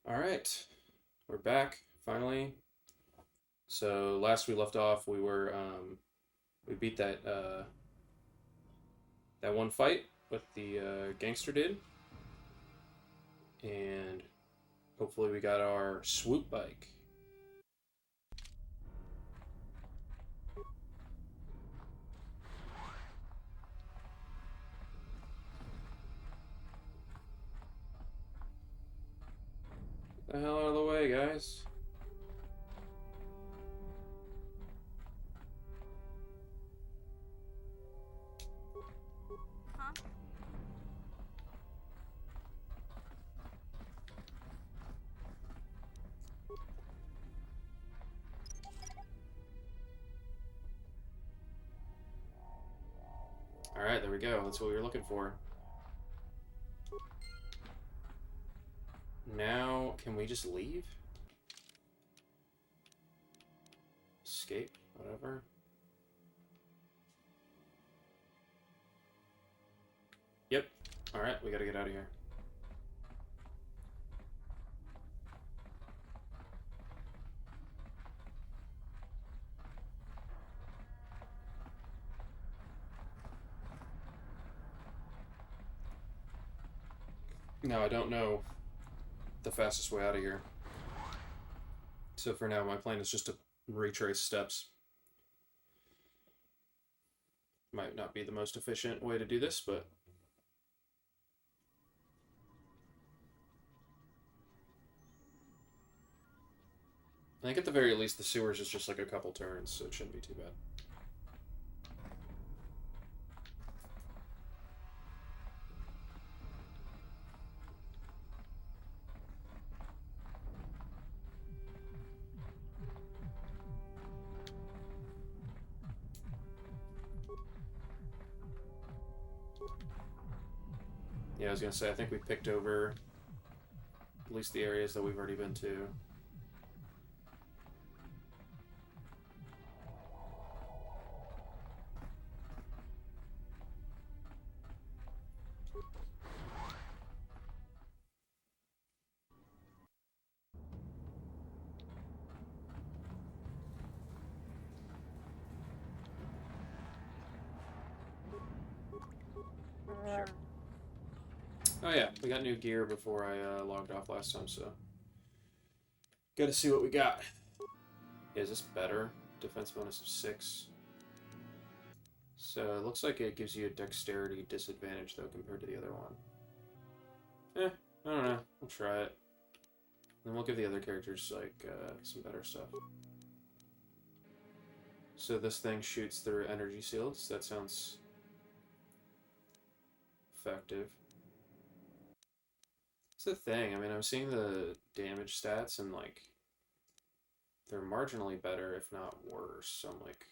All right, we're back finally. So last we left off, we beat that one fight with the gangster dude, and hopefully we got our swoop bike. Get the hell out of the way, guys! Huh? All right, there we go. That's what we were looking for. Now, can we just leave? Escape, whatever. Yep. All right, we gotta get out of here. No, I don't know the fastest way out of here. So for now, my plan is just to retrace steps. Might not be the most efficient way to do this, but I think at the very least the sewers is just like a couple turns, so it shouldn't be too bad. Yeah, I was gonna say, I think we picked over at least the areas that we've already been to. Sure. Oh yeah, we got new gear before I logged off last time, so gotta see what we got. Yeah, is this better? Defense bonus of 6. So it looks like it gives you a dexterity disadvantage though compared to the other one. Eh, I don't know. We'll try it. Then we'll give the other characters like some better stuff. So this thing shoots through energy shields. That sounds effective. It's the thing. I mean, I'm seeing the damage stats and like they're marginally better, if not worse. So I'm like,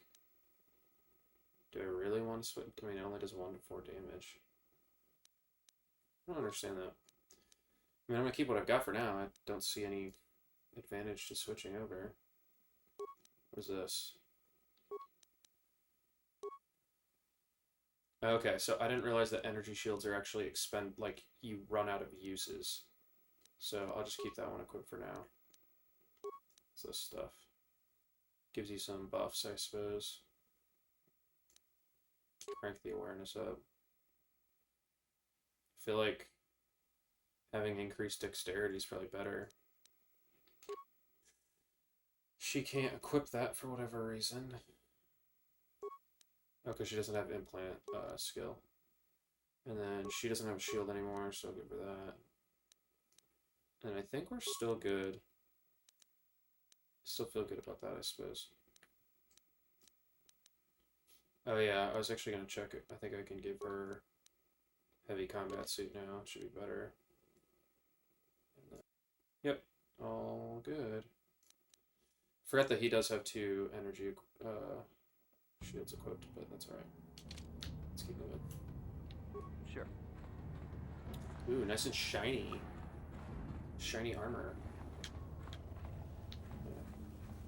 do I really want to switch? I mean, it only does 1 to 4 damage. I don't understand that. I mean, I'm gonna keep what I've got for now. I don't see any advantage to switching over. What is this? Okay, so I didn't realize that energy shields are actually like you run out of uses. So I'll just keep that one equipped for now. It's this stuff. Gives you some buffs, I suppose. Crank the awareness up. I feel like having increased dexterity is probably better. She can't equip that for whatever reason. Oh, because she doesn't have implant skill. And then she doesn't have a shield anymore, so I'll give her that. And I think we're still good. Still feel good about that, I suppose. Oh yeah, I was actually gonna check it. I think I can give her heavy combat suit now. It should be better. Yep, all good. Forgot that he does have 2 energy shields equipped, but that's alright. Let's keep moving. Sure. Ooh, nice and shiny. Shiny armor.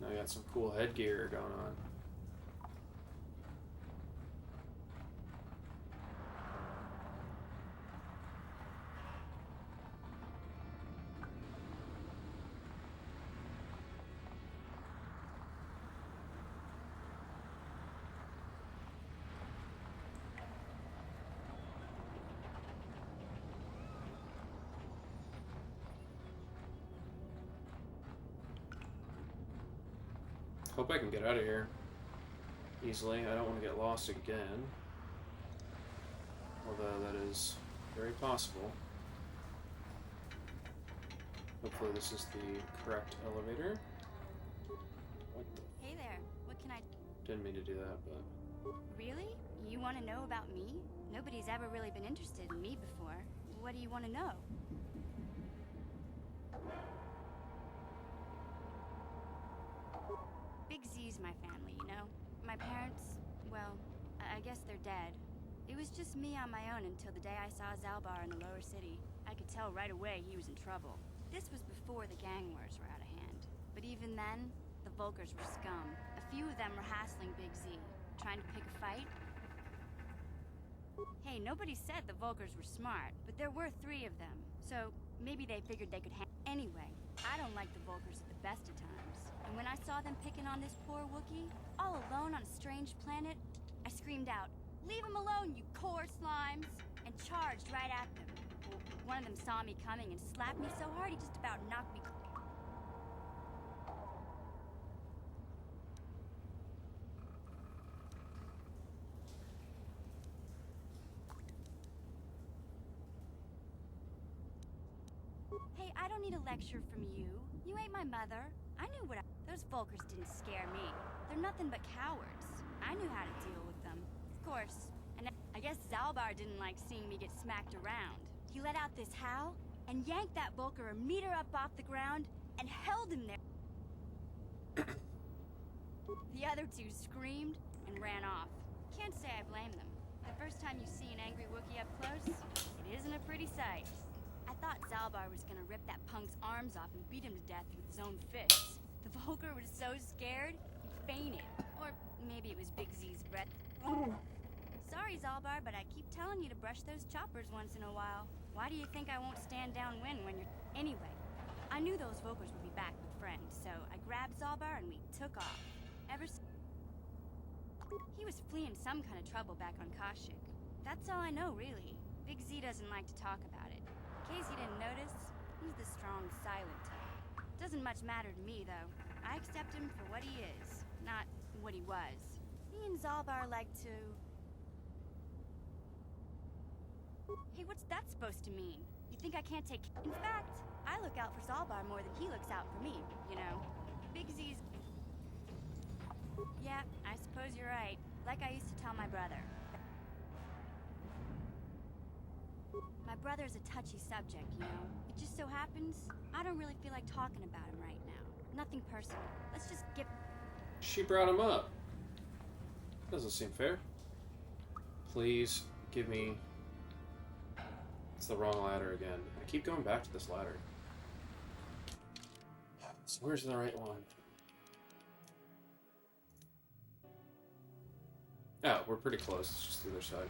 Now I got some cool headgear going on. Hope I can get out of here easily. I don't want to get lost again. Although that is very possible. Hopefully this is the correct elevator. What the... Hey there, what can I... Didn't mean to do that, but... Really? You want to know about me? Nobody's ever really been interested in me before. What do you want to know? Big Z's my family, you know? My parents, well, I guess they're dead. It was just me on my own until the day I saw Zalbar in the lower city. I could tell right away he was in trouble. This was before the gang wars were out of hand. But even then, the Volkers were scum. A few of them were hassling Big Z, trying to pick a fight. Hey, nobody said the Volkers were smart, but there were 3 of them. So maybe they figured they could anyway, I don't like the Volkers at the best of times. And when I saw them picking on this poor Wookiee, all alone on a strange planet, I screamed out, "Leave him alone, you core slimes!" and charged right at them. Well, one of them saw me coming and slapped me so hard he just about knocked me. Hey, I don't need a lecture from you. You ain't my mother. I knew what those Volkers didn't scare me. They're nothing but cowards. I knew how to deal with them. Of course. And I guess Zalbar didn't like seeing me get smacked around. He let out this howl and yanked that Volker a meter up off the ground and held him there. The other 2 screamed and ran off. Can't say I blame them. The first time you see an angry Wookiee up close, it isn't a pretty sight. I thought Zalbar was gonna rip that punk's arms off and beat him to death with his own fists. The Volker was so scared, he fainted. Or maybe it was Big Z's breath. Sorry, Zalbar, but I keep telling you to brush those choppers once in a while. Why do you think I won't stand downwind when you're... Anyway, I knew those Volkers would be back with friends, so I grabbed Zalbar and we took off. He was fleeing some kind of trouble back on Kashyyyk. That's all I know, really. Big Z doesn't like to talk about it. In case you didn't notice, he's the strong, silent type. Doesn't much matter to me, though. I accept him for what he is, not what he was. He and Zalbar like to... Hey, what's that supposed to mean? You think I can't take... In fact, I look out for Zalbar more than he looks out for me, you know? Big Z's... Yeah, I suppose you're right. Like I used to tell my brother. My brother's a touchy subject, you know? It just so happens, I don't really feel like talking about him right now. Nothing personal. Let's just get... She brought him up. Doesn't seem fair. Please give me... It's the wrong ladder again. I keep going back to this ladder. So where's the right one? Oh, we're pretty close. It's just the other side.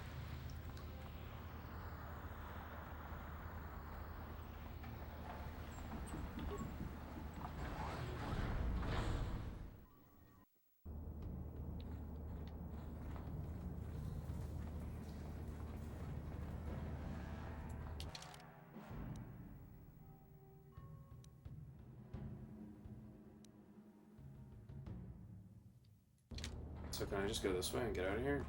So can I just go this way and get out of here?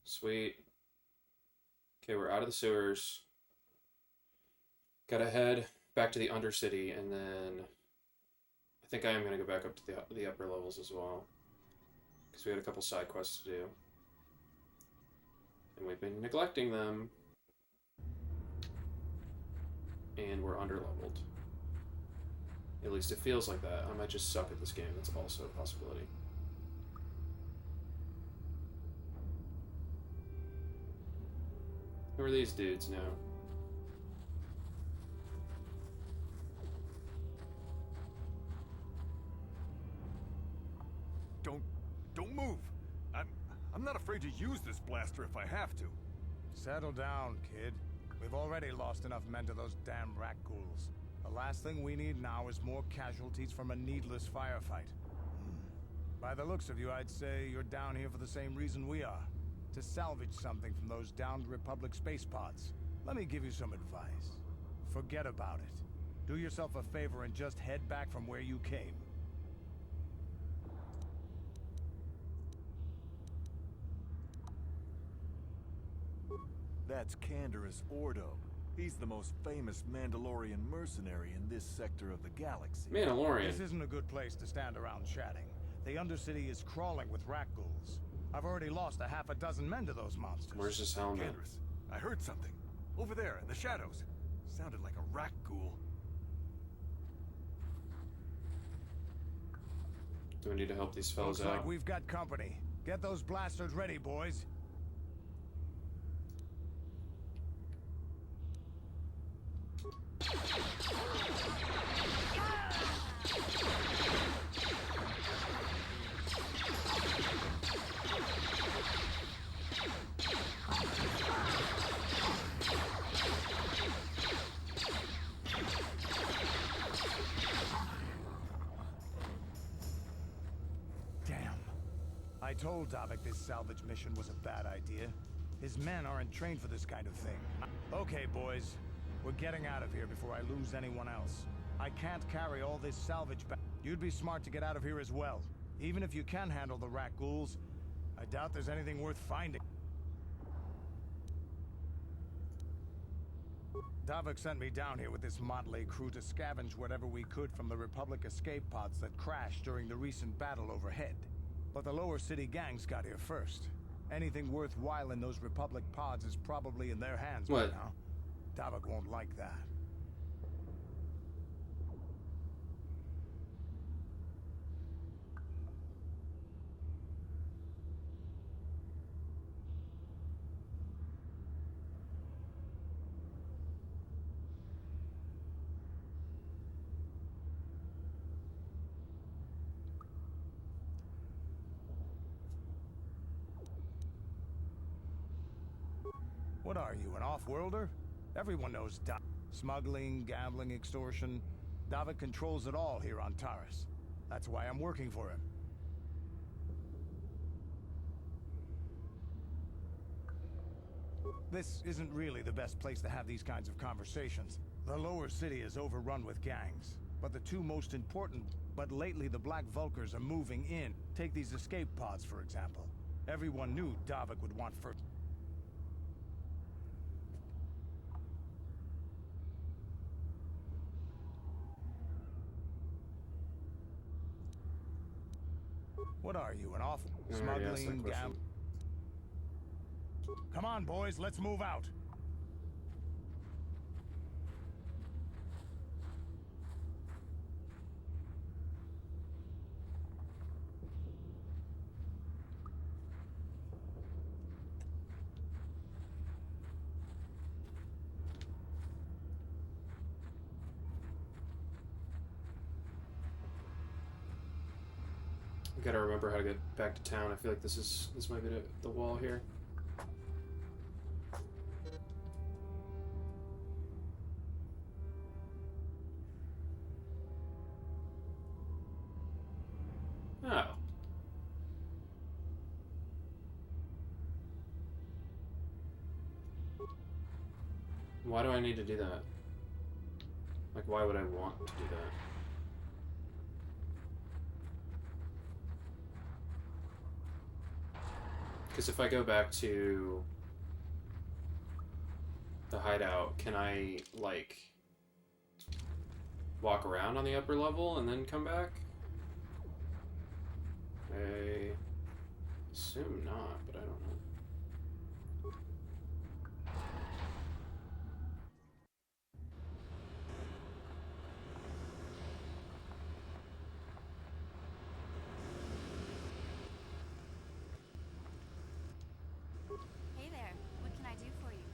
Sweet. Okay, we're out of the sewers. Gotta head back to the Undercity, and then I think I am gonna go back up to the upper levels as well, because we had a couple side quests to do, and we've been neglecting them. And we're underleveled. At least it feels like that. I might just suck at this game. That's also a possibility. Who are these dudes now? Don't move. I'm not afraid to use this blaster if I have to. Settle down, kid. We've already lost enough men to those damn rat ghouls. The last thing we need now is more casualties from a needless firefight. By the looks of you, I'd say you're down here for the same reason we are. To salvage something from those downed Republic space pods. Let me give you some advice. Forget about it. Do yourself a favor and just head back from where you came. That's Canderous Ordo. He's the most famous Mandalorian mercenary in this sector of the galaxy. Mandalorian. This isn't a good place to stand around chatting. The Undercity is crawling with rat ghouls. I've already lost a half a dozen men to those monsters. Where's his helmet? Canderous, I heard something. Over there, in the shadows. Sounded like a rat ghoul. Do we need to help these fellas Looks out? like we've got company. Get those blasters ready, boys. Damn. I told Davik this salvage mission was a bad idea. His men aren't trained for this kind of thing. Okay, boys. We're getting out of here before I lose anyone else. I can't carry all this salvage back. You'd be smart to get out of here as well. Even if you can handle the rat ghouls, I doubt there's anything worth finding. Davik sent me down here with this motley crew to scavenge whatever we could from the Republic escape pods that crashed during the recent battle overhead. But the lower city gangs got here first. Anything worthwhile in those Republic pods is probably in their hands by What? now. Davik won't like that. What are you, an off-worlder? Everyone knows smuggling, gambling, extortion. Davik controls it all here on Taris. That's why I'm working for him. This isn't really the best place to have these kinds of conversations. The lower city is overrun with gangs. But the two most important, but lately the Black Vulkars are moving in. Take these escape pods, for example. Everyone knew Davik would want first. What are you, an off I already asked that smuggling, question. Come on, boys, let's move out. Gotta remember how to get back to town. I feel like this might be the wall here. Oh. Why do I need to do that? Like, why would I want to do that? Because if I go back to the hideout, can I, like, walk around on the upper level and then come back? I assume not, but I don't know. Hey there, what can I do for you?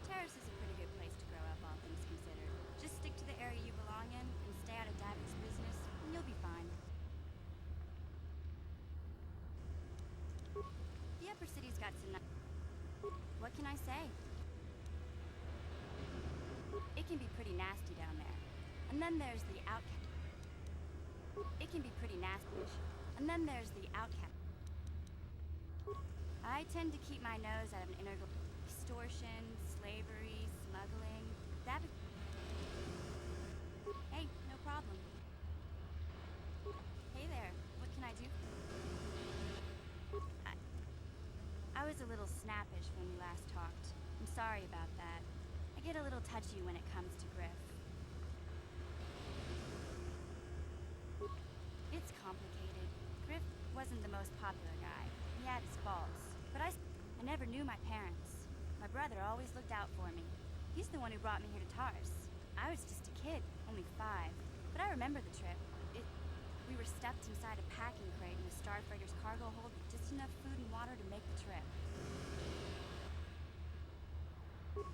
Terrace is a pretty good place to grow up, all things considered. Just stick to the area you belong in and stay out of Davik's business, and you'll be fine. The upper city's got some what can I say? It can be pretty nasty down there. And then there's the outcast. It can be pretty nasty. And then there's the outcast. I tend to keep my nose out of an integral extortion, slavery, smuggling. That. Hey, no problem. Hey there, what can I do? I was a little snappish when we last talked. I'm sorry about that. I get a little touchy when it comes to Griff. It's complicated. Griff wasn't the most popular guy. He had his faults. But I never knew my parents. My brother always looked out for me. He's the one who brought me here to Tars. I was just a kid, only 5. But I remember the trip. We were stuffed inside a packing crate in the Starfighter's cargo hold with just enough food and water to make the trip.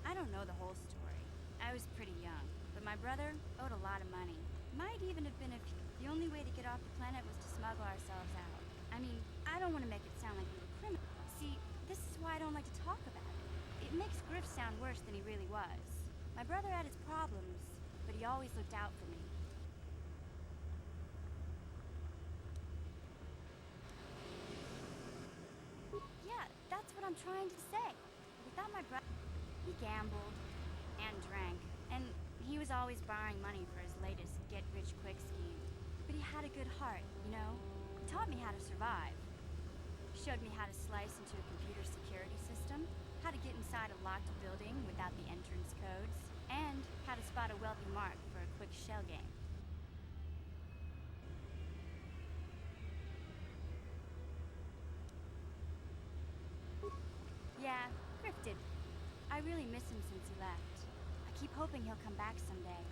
I don't know the whole story. I was pretty young, but my brother owed a lot of money. Might even have been the only way to get off the planet was to smuggle ourselves out. I mean, I don't want to make it sound like we were criminals. See, this is why I don't like to talk about it. It makes Griff sound worse than he really was. My brother had his problems, but he always looked out for me. Yeah, that's what I'm trying to say. Without my brother, he gambled and drank, and he was always borrowing money for his latest get-rich-quick scheme. But he had a good heart, you know? He taught me how to survive. Showed me how to slice into a computer security system, how to get inside a locked building without the entrance codes, and how to spot a wealthy mark for a quick shell game. Yeah, Griff did. I really miss him since he left. I keep hoping he'll come back someday.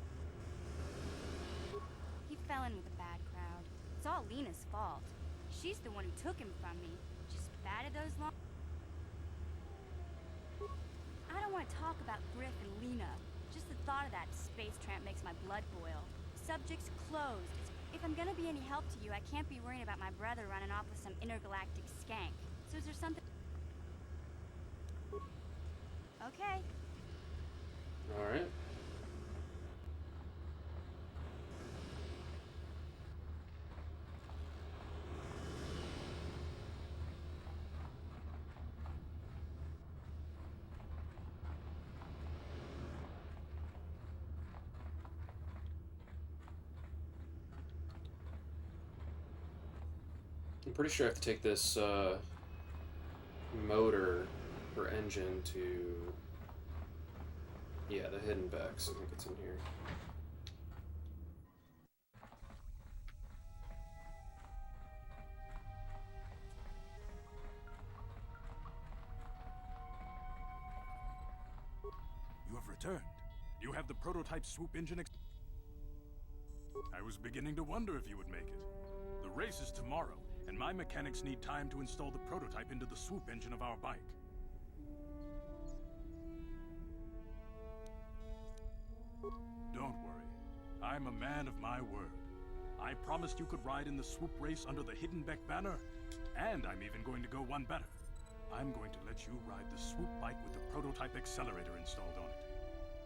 He fell in with a bad crowd. It's all Lena's fault. She's the one who took him from me. Just batted those long... I don't want to talk about Griff and Lena. Just the thought of that space tramp makes my blood boil. Subject's closed. If I'm gonna be any help to you, I can't be worrying about my brother running off with some intergalactic skank. So is there something... Okay. Alright. I'm pretty sure I have to take this motor or engine to... Yeah, the hidden Bex. I think it's in here. You have returned. You have the prototype Swoop engine. I was beginning to wonder if you would make it. The race is tomorrow, and my mechanics need time to install the prototype into the Swoop engine of our bike. Don't worry. I'm a man of my word. I promised you could ride in the Swoop race under the Hidden Beck banner, and I'm even going to go one better. I'm going to let you ride the Swoop bike with the prototype accelerator installed on it.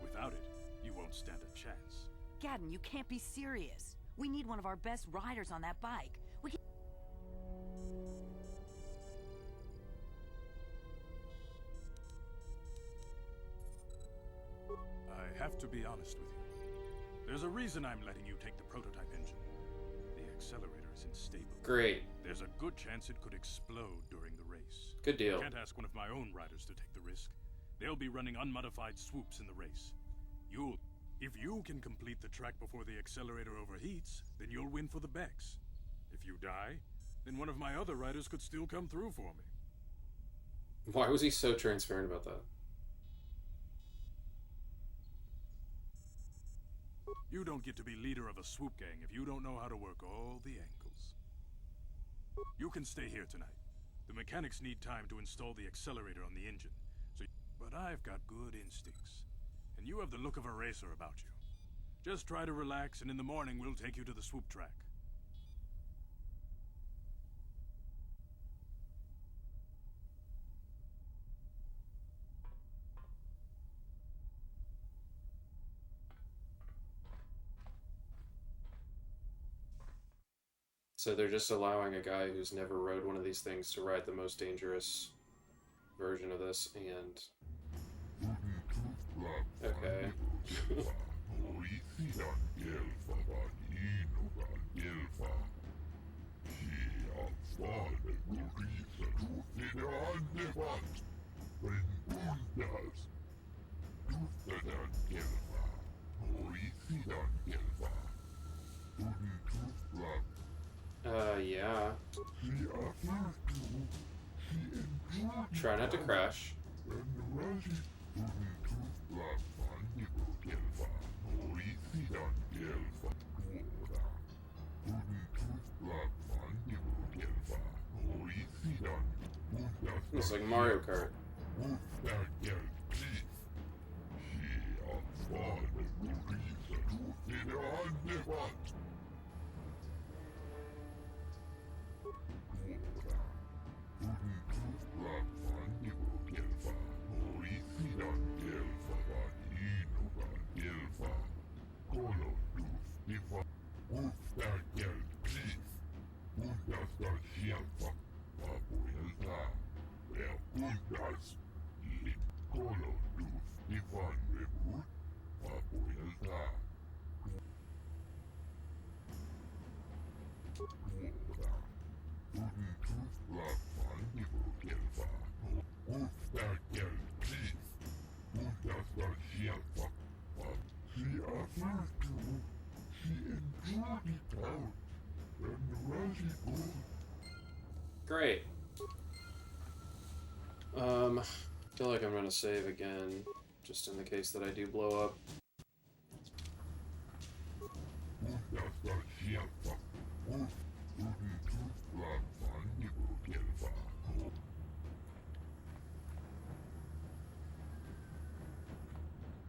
Without it, you won't stand a chance. Gadden, you can't be serious. We need one of our best riders on that bike. We can... I have to be honest with you. There's a reason I'm letting you take the prototype engine. The accelerator is unstable. Great. There's a good chance it could explode during the race. Good deal. I can't ask one of my own riders to take the risk. They'll be running unmodified swoops in the race. If you can complete the track before the accelerator overheats, then you'll win for the Bex. If you die, then one of my other riders could still come through for me. Why was he so transparent about that? You don't get to be leader of a swoop gang if you don't know how to work all the angles. You can stay here tonight. The mechanics need time to install the accelerator on the engine. But I've got good instincts. And you have the look of a racer about you. Just try to relax, and in the morning we'll take you to the swoop track. So they're just allowing a guy who's never rode one of these things to ride the most dangerous version of this, and okay. Yeah. Try not to crash. It's like Mario Kart. Great. Feel like I'm gonna save again, just in the case that I do blow up.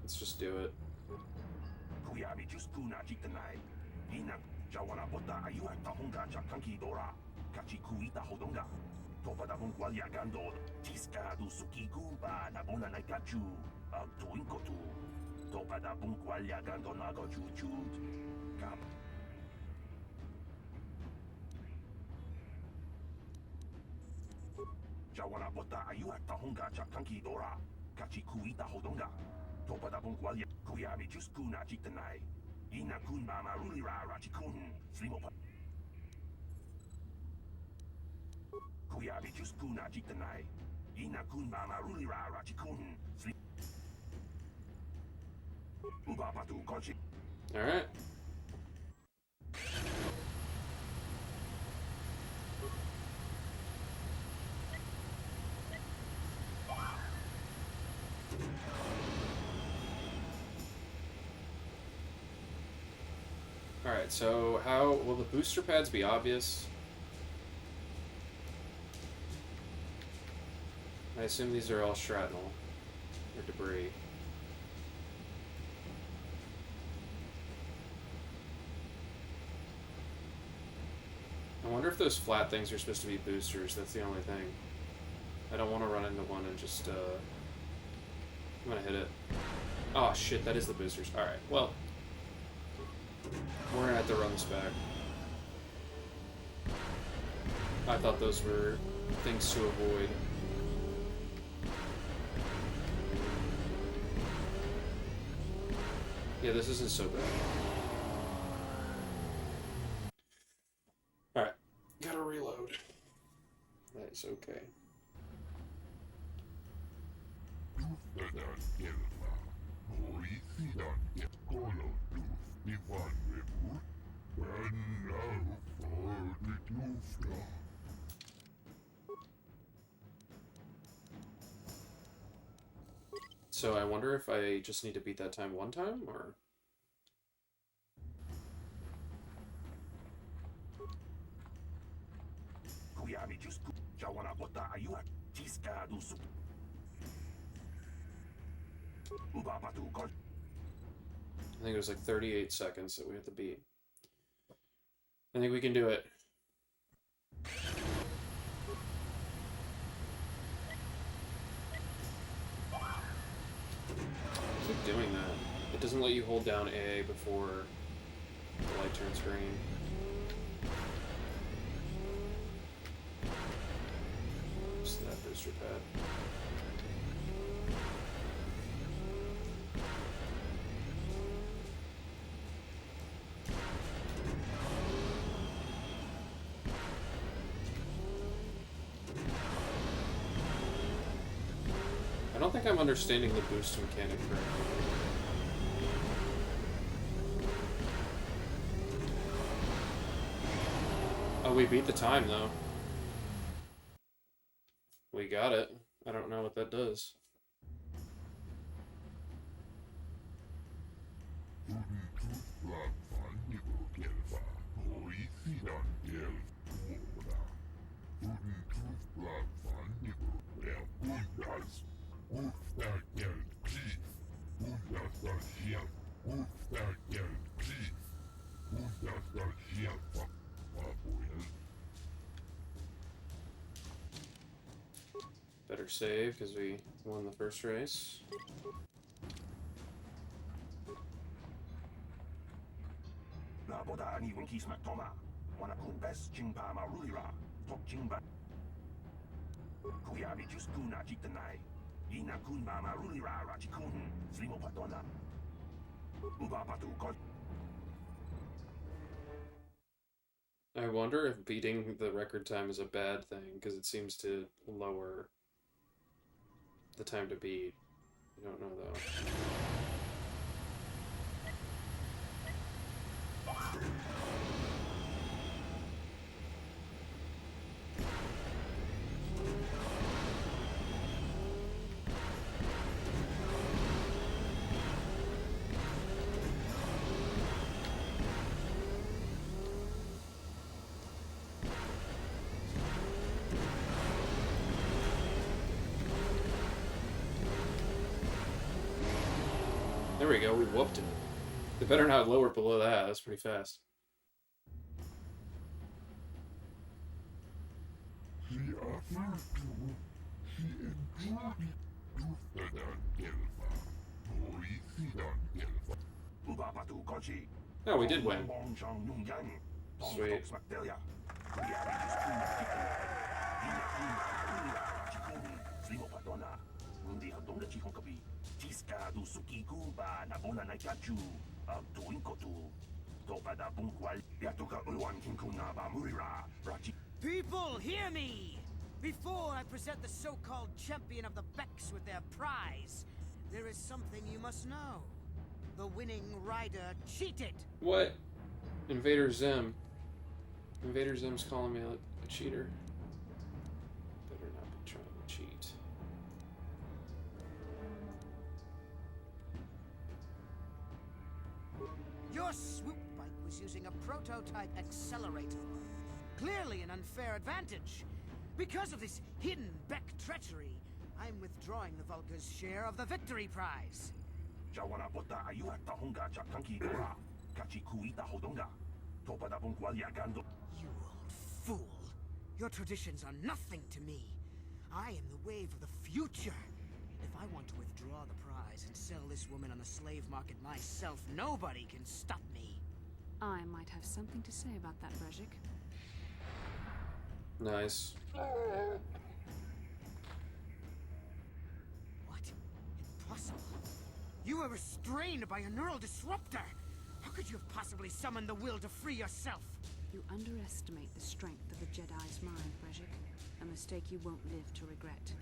Let's just do it. Alright. Alright, so how will the booster pads be obvious? I assume these are all shrapnel or debris. I wonder if those flat things are supposed to be boosters. That's the only thing. I don't want to run into one and just, I'm gonna hit it. Oh shit, that is the boosters. Alright, well, we're gonna have to run this back. I thought those were things to avoid. Yeah, this isn't so bad. Alright, gotta reload. That is okay. So I wonder if I just need to beat that time one time, or... I think it was like 38 seconds that we had to beat. I think we can do it. Keep doing that. It doesn't let you hold down A before the light turns green. Just that booster pad. think I'm understanding the boost mechanic correctly. Oh, we beat the time, though. We got it. I don't know what that does. Better save, because we won the first race. I wonder if beating the record time is a bad thing, because it seems to lower the time to beat. I don't know, though. There we go, we whooped it. They better not lower it below that, that's pretty fast. Oh, we did win. Sweet. People, hear me! Before I present the so-called champion of the Becks with their prize, there is something you must know. The winning rider cheated. What? Invader Zim. Invader Zim's calling me a cheater. Better not be trying to cheat. Your swoop bike was using a prototype accelerator. Clearly an unfair advantage. Because of this hidden Beck treachery, I'm withdrawing the Vulca's share of the victory prize. You old fool. Your traditions are nothing to me. I am the wave of the future. If I want to withdraw the prize and sell this woman on the slave market myself, nobody can stop me. I might have something to say about that, Brejik. Nice. What? Impossible. You were restrained by a neural disruptor. How could you have possibly summoned the will to free yourself? You underestimate the strength of a Jedi's mind, Brejik. A mistake you won't live to regret.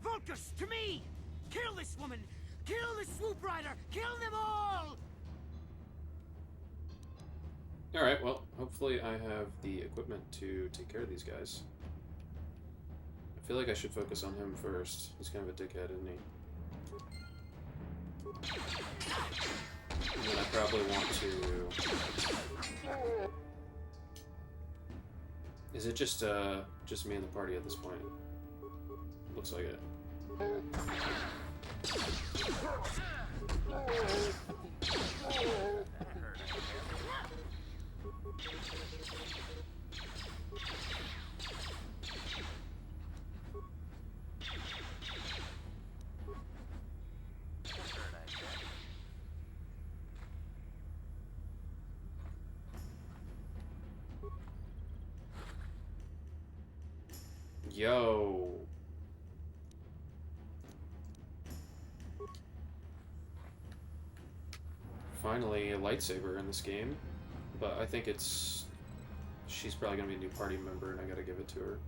Vulcus, to me! Kill this woman! Kill the Swoop Rider! Kill them all! Alright, well, hopefully I have the equipment to take care of these guys. I feel like I should focus on him first. He's kind of a dickhead, isn't he? And then I probably want to... Is it just me and the party at this point? Looks like it. Yo. Finally, a lightsaber in this game, but I think it's... She's probably gonna be a new party member, and I gotta give it to her.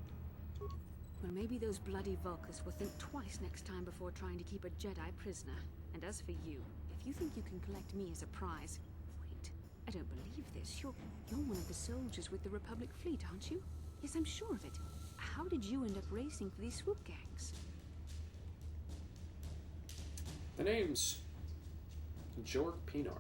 Well, maybe those bloody Vulkars will think twice next time before trying to keep a Jedi prisoner. And as for you, if you think you can collect me as a prize... Wait, I don't believe this. You're one of the soldiers with the Republic fleet, aren't you? Yes, I'm sure of it. How did you end up racing for these swoop gangs? The name's Jorg Pinar.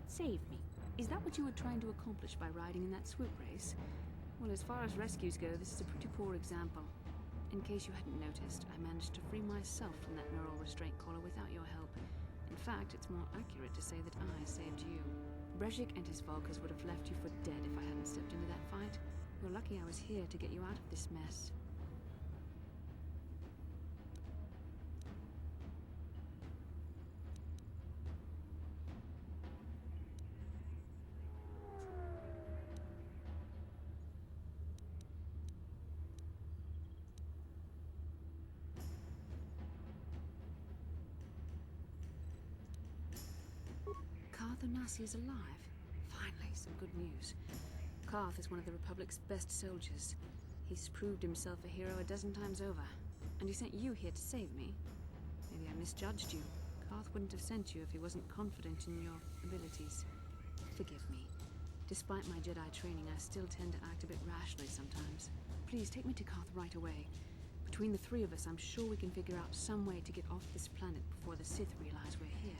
Save me. Is that what you were trying to accomplish by riding in that swoop race? Well, as far as rescues go, this is a pretty poor example. In case you hadn't noticed, I managed to free myself from that neural restraint collar without your help. In fact, it's more accurate to say that I saved you. Brejik and his Vulkars would have left you for dead if I hadn't stepped into that fight. You're lucky I was here to get you out of this mess. Karth is alive. Finally, some good news. Karth is one of the Republic's best soldiers. He's proved himself a hero a dozen times over. And he sent you here to save me. Maybe I misjudged you. Karth wouldn't have sent you if he wasn't confident in your abilities. Forgive me. Despite my Jedi training, I still tend to act a bit rashly sometimes. Please, take me to Karth right away. Between the three of us, I'm sure we can figure out some way to get off this planet before the Sith realize we're here.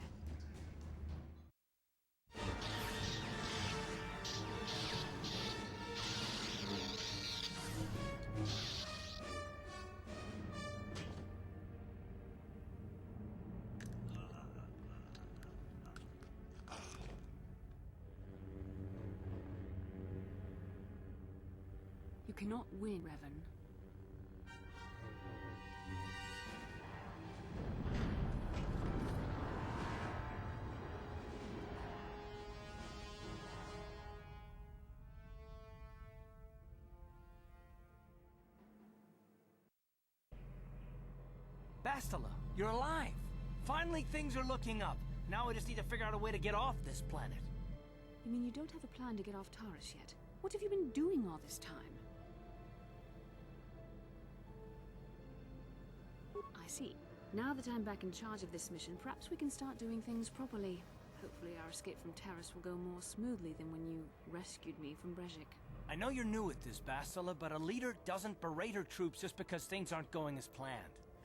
You cannot win, Revan. Bastila, you're alive! Finally, things are looking up. Now we just need to figure out a way to get off this planet. You mean you don't have a plan to get off Taurus yet? What have you been doing all this time? I see. Now that I'm back in charge of this mission, perhaps we can start doing things properly. Hopefully our escape from Taurus will go more smoothly than when you rescued me from Brejik. I know you're new at this, Bastila, but a leader doesn't berate her troops just because things aren't going as planned.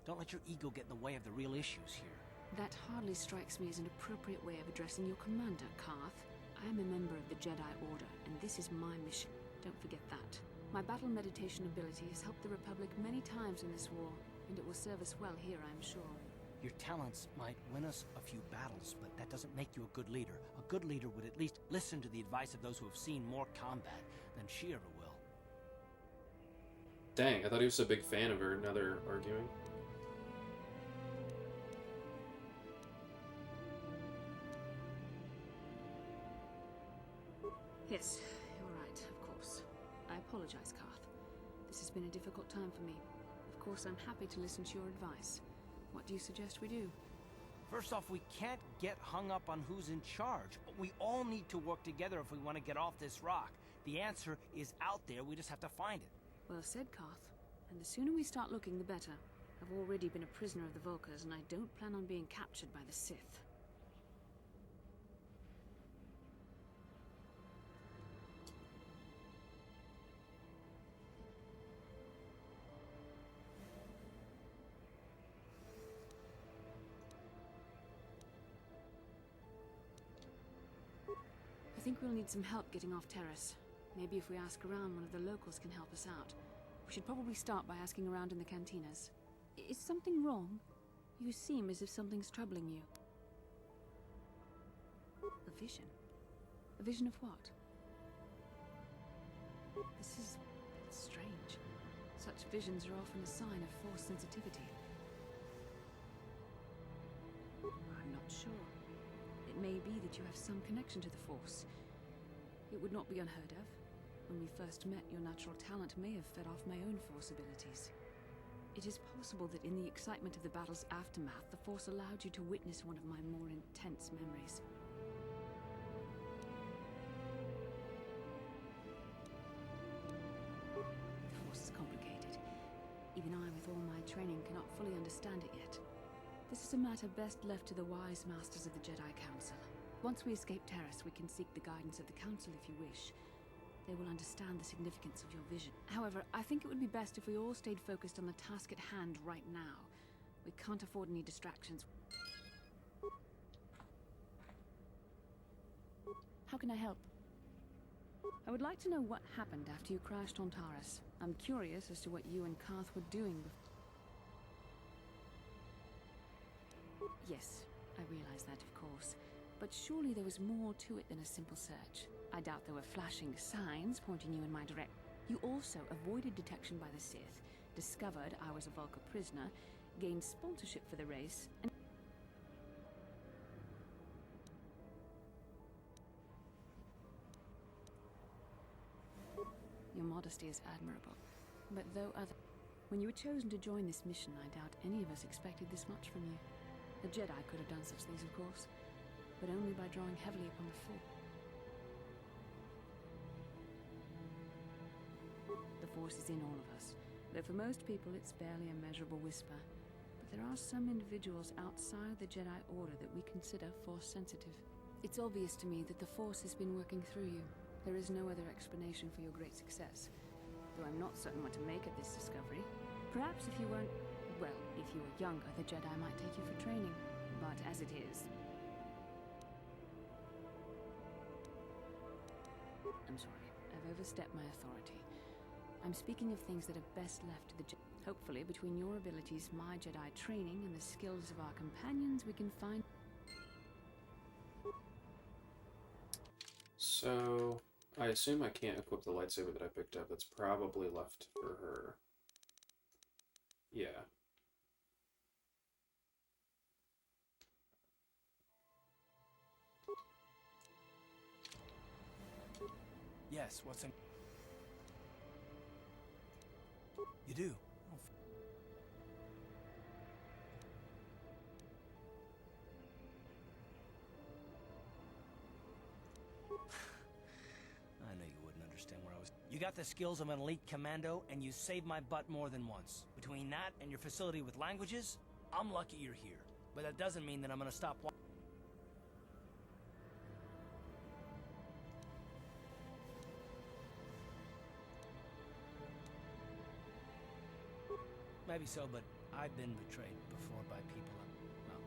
Don't let your ego get in the way of the real issues here. That hardly strikes me as an appropriate way of addressing your commander, Karth. I am a member of the Jedi Order, and this is my mission. Don't forget that. My battle meditation ability has helped the Republic many times in this war, and it will serve us well here, I'm sure. Your talents might win us a few battles, but that doesn't make you a good leader. A good leader would at least listen to the advice of those who have seen more combat than she ever will. Dang, I thought he was a big fan of her. Now they're arguing. Yes, you're right, of course. I apologize, Karth. This has been a difficult time for me. Of course, I'm happy to listen to your advice. What do you suggest we do? First off, we can't get hung up on who's in charge. We all need to work together if we want to get off this rock. The answer is out there, we just have to find it. Well said, Karth. And the sooner we start looking, the better. I've already been a prisoner of the Vulkars, and I don't plan on being captured by the Sith. I think we'll need some help getting off Taurus. Maybe if we ask around, one of the locals can help us out. We should probably start by asking around in the cantinas. Is something wrong? You seem as if something's troubling you. A vision? A vision of what? This is strange. Such visions are often a sign of force sensitivity. I'm not sure. It may be that you have some connection to the Force. It would not be unheard of. When we first met, your natural talent may have fed off my own Force abilities. It is possible that in the excitement of the battle's aftermath, the Force allowed you to witness one of my more intense memories. The Force is complicated. Even I, with all my training, cannot fully understand it yet. This is a matter best left to the wise masters of the Jedi Council. Once we escape Terrace, we can seek the guidance of the Council if you wish. They will understand the significance of your vision. However, I think it would be best if we all stayed focused on the task at hand right now. We can't afford any distractions. How can I help? I would like to know what happened after you crashed on Taurus. I'm curious as to what you and Karth were doing before. Yes, I realize that, of course. But surely there was more to it than a simple search. I doubt there were flashing signs pointing you in my direction. You also avoided detection by the Sith, discovered I was a Vulcan prisoner, gained sponsorship for the race, and... Your modesty is admirable. But though other... When you were chosen to join this mission, I doubt any of us expected this much from you. The Jedi could have done such things, of course, but only by drawing heavily upon the Force. The Force is in all of us, though for most people it's barely a measurable whisper. But there are some individuals outside the Jedi Order that we consider Force-sensitive. It's obvious to me that the Force has been working through you. There is no other explanation for your great success, though I'm not certain what to make of this discovery. Perhaps if you weren't... well, if you were younger, the Jedi might take you for training. But as it is... I'm sorry. I've overstepped my authority. I'm speaking of things that are best left to the Jedi. Hopefully, between your abilities, my Jedi training, and the skills of our companions, we can find... So, I assume I can't equip the lightsaber that I picked up. That's probably left for her. Yeah. Yes, what's in... You do? I know you wouldn't understand where I was... You got the skills of an elite commando, and you saved my butt more than once. Between that and your facility with languages, I'm lucky you're here. But that doesn't mean that I'm gonna stop... Maybe so, but I've been betrayed before by people. Well,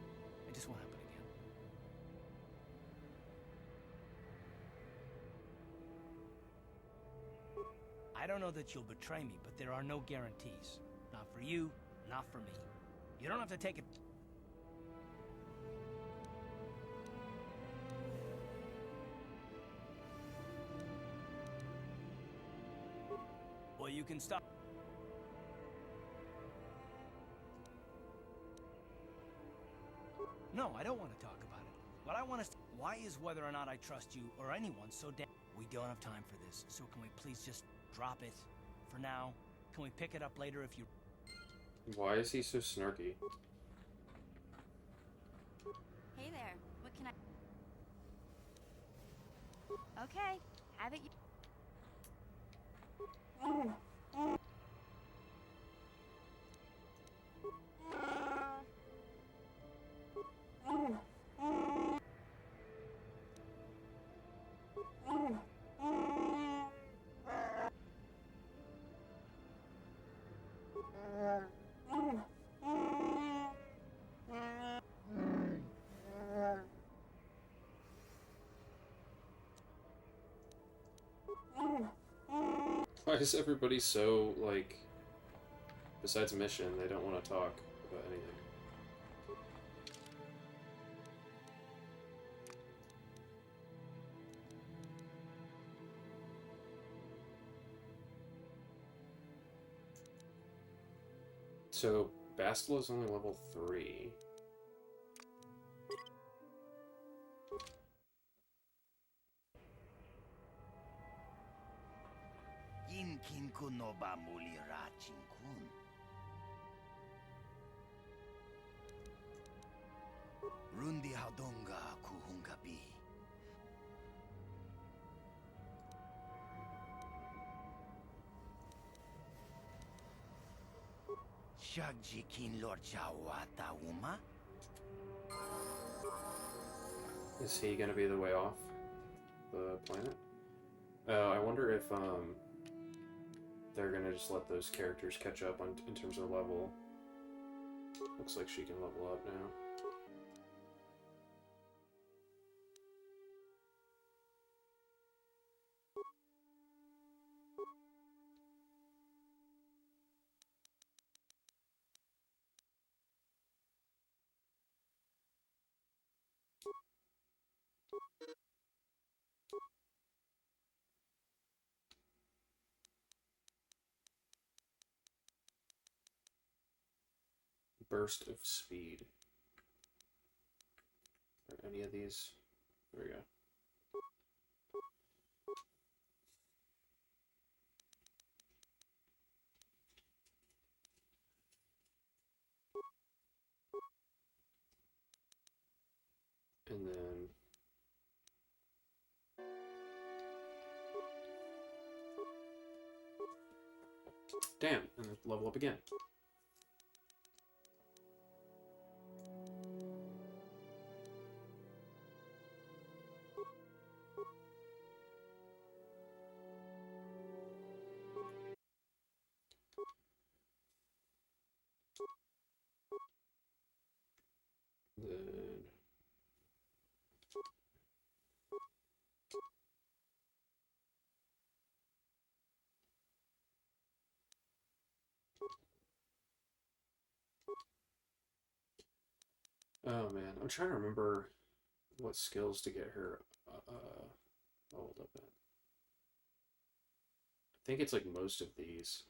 it just won't happen again. I don't know that you'll betray me, but there are no guarantees. Not for you, not for me. You don't have to take it... Well, you can stop... No, I don't want to talk about it. What I want is... Why is whether or not I trust you or anyone so damn... We don't have time for this, so can we please just drop it? For now, can we pick it up later if you... Why is he so snarky? Hey there, what can I... Okay, have it... Why is everybody so, like, besides mission, they don't want to talk about anything? So, Bastila's only level 3. Rundi Haudonga Kuhungapi. Shagji Kin Lord Chawata Uma? Is he gonna be the way off the planet? I wonder if they're gonna just let those characters catch up in terms of level. Looks like she can level up now. Burst of speed. Are any of these? There we go. And then damn, and then level up again. Then oh man, I'm trying to remember what skills to get her leveled up at. I think it's like most of these.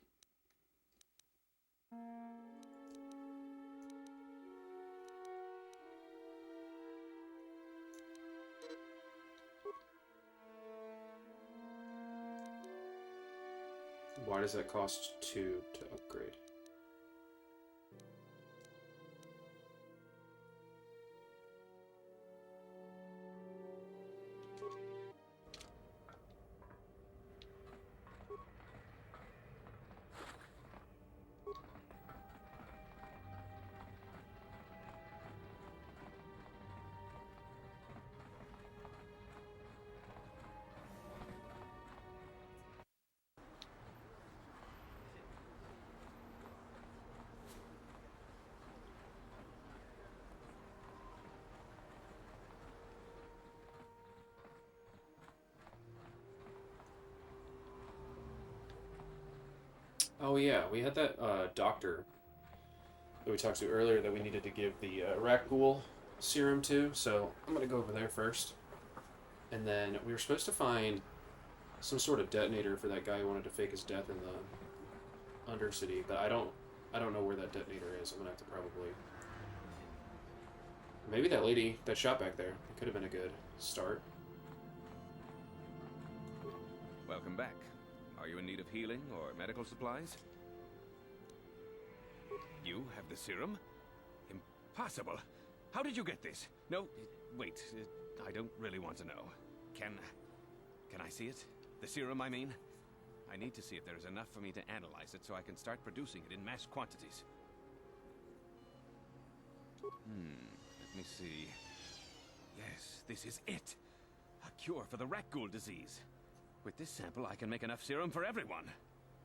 Why does that cost 2 to upgrade? Oh yeah, we had that doctor that we talked to earlier that we needed to give the rat ghoul serum to, so I'm gonna go over there first. And then we were supposed to find some sort of detonator for that guy who wanted to fake his death in the Undercity, but I don't know where that detonator is. I'm gonna have to probably maybe that lady that shot back there. It could have been a good start. Welcome back. Are you in need of healing or medical supplies? You have the serum? Impossible. How did you get this? No, wait. I don't really want to know. Can I see it? The serum, I mean? I need to see if there is enough for me to analyze it so I can start producing it in mass quantities. Let me see. Yes, this is it. A cure for the rat ghoul disease. With this sample, I can make enough serum for everyone.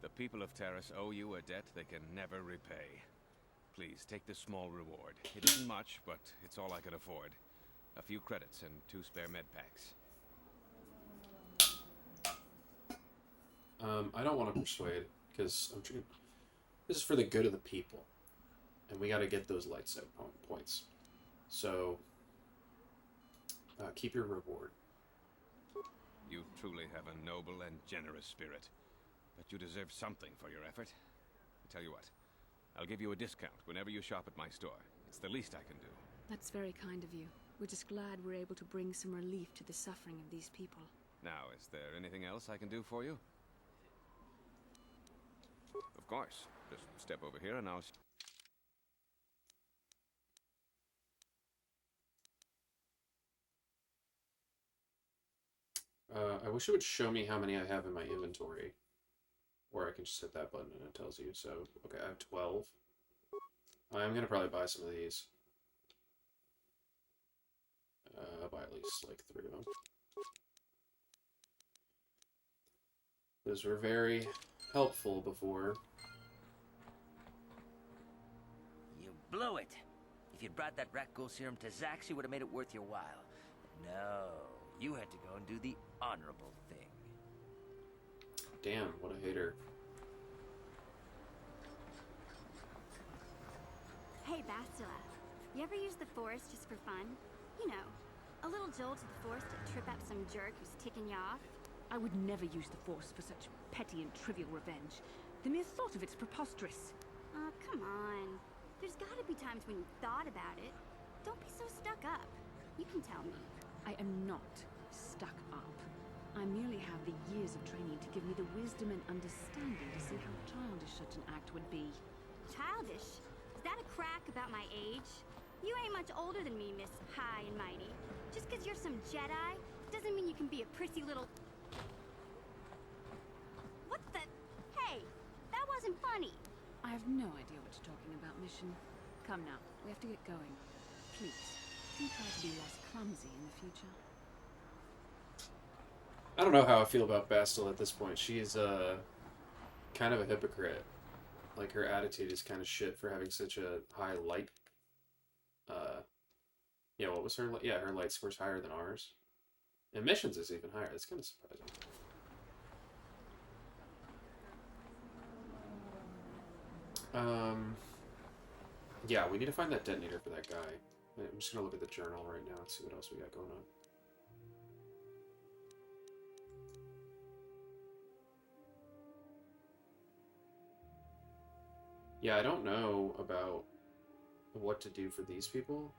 The people of Terrace owe you a debt they can never repay. Please, take this small reward. It isn't much, but it's all I can afford. A few credits and 2 spare med packs. I don't want to persuade, because this is for the good of the people. And we got to get those light set points. So, keep your reward. You truly have a noble and generous spirit. But you deserve something for your effort. I tell you what, I'll give you a discount whenever you shop at my store. It's the least I can do. That's very kind of you. We're just glad we're able to bring some relief to the suffering of these people. Now, is there anything else I can do for you? Of course. Just step over here and I'll... I wish it would show me how many I have in my inventory. Or I can just hit that button and it tells you. So, okay, I have 12. I'm gonna probably buy some of these. I'll buy at least like 3 of them. Those were very helpful before. You blew it. If you'd brought that rat ghoul serum to Zax, you would have made it worth your while. No, you had to go and do the honorable thing. Damn, what a hater. Hey, Bastila. You ever use the forest just for fun? You know, a little jolt to the force to trip up some jerk who's ticking you off? I would never use the Force for such petty and trivial revenge. The mere thought of it's preposterous. Oh, come on. There's gotta be times when you thought about it. Don't be so stuck up. You can tell me. I am not stuck up. I merely have the years of training to give me the wisdom and understanding to see how childish such an act would be. Childish? Is that a crack about my age? You ain't much older than me, Miss High and Mighty. Just 'cause you're some Jedi doesn't mean you can be a prissy little... What the... Hey, that wasn't funny. I have no idea what you're talking about, Mission. Come now, we have to get going. Please, do try to be less clumsy in the future. I don't know how I feel about Bastila at this point. She's kind of a hypocrite. Like, her attitude is kind of shit for having such a high light. Yeah, what was her... Yeah, her light score's higher than ours. And missions is even higher. That's kind of surprising. Yeah, we need to find that detonator for that guy. I'm just gonna look at the journal right now and see what else we got going on. Yeah, I don't know about what to do for these people.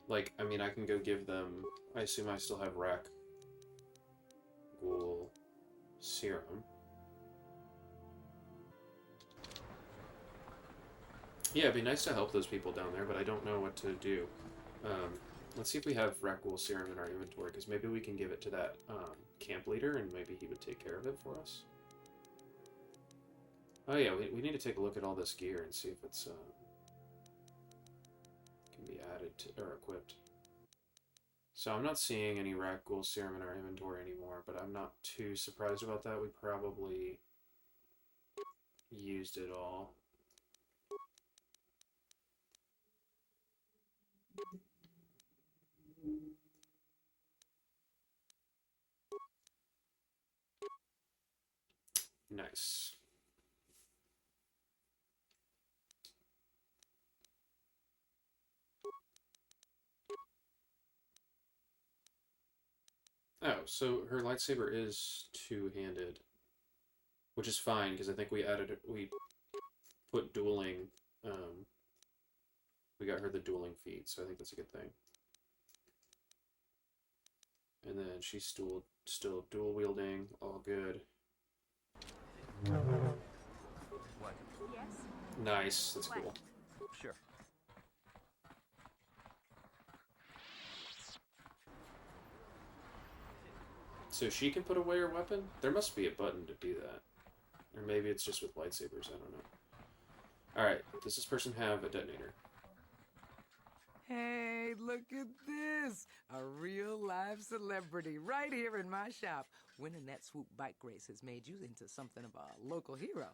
Like, I mean, I can go give them... I assume I still have Rack Ghoul Serum. Yeah, it'd be nice to help those people down there, but I don't know what to do. Let's see if we have Rack Ghoul Serum in our inventory, because maybe we can give it to that camp leader, and maybe he would take care of it for us. Oh yeah, we need to take a look at all this gear and see if it's can be added to, or equipped. So I'm not seeing any Rack Ghoul Serum in our inventory anymore, but I'm not too surprised about that. We probably used it all. Nice. Oh, so her lightsaber is two-handed, which is fine because I think we put dueling. We got her the dueling feat, so I think that's a good thing. And then she's still dual wielding, all good. What? Yes? Nice, that's What? cool. Sure. So she can put away her weapon? There must be a button to do that. Or maybe it's just with lightsabers, I don't know. Alright, does this person have a detonator? Hey, look at this! A real live celebrity right here in my shop. Winning that Swoop bike race has made you into something of a local hero.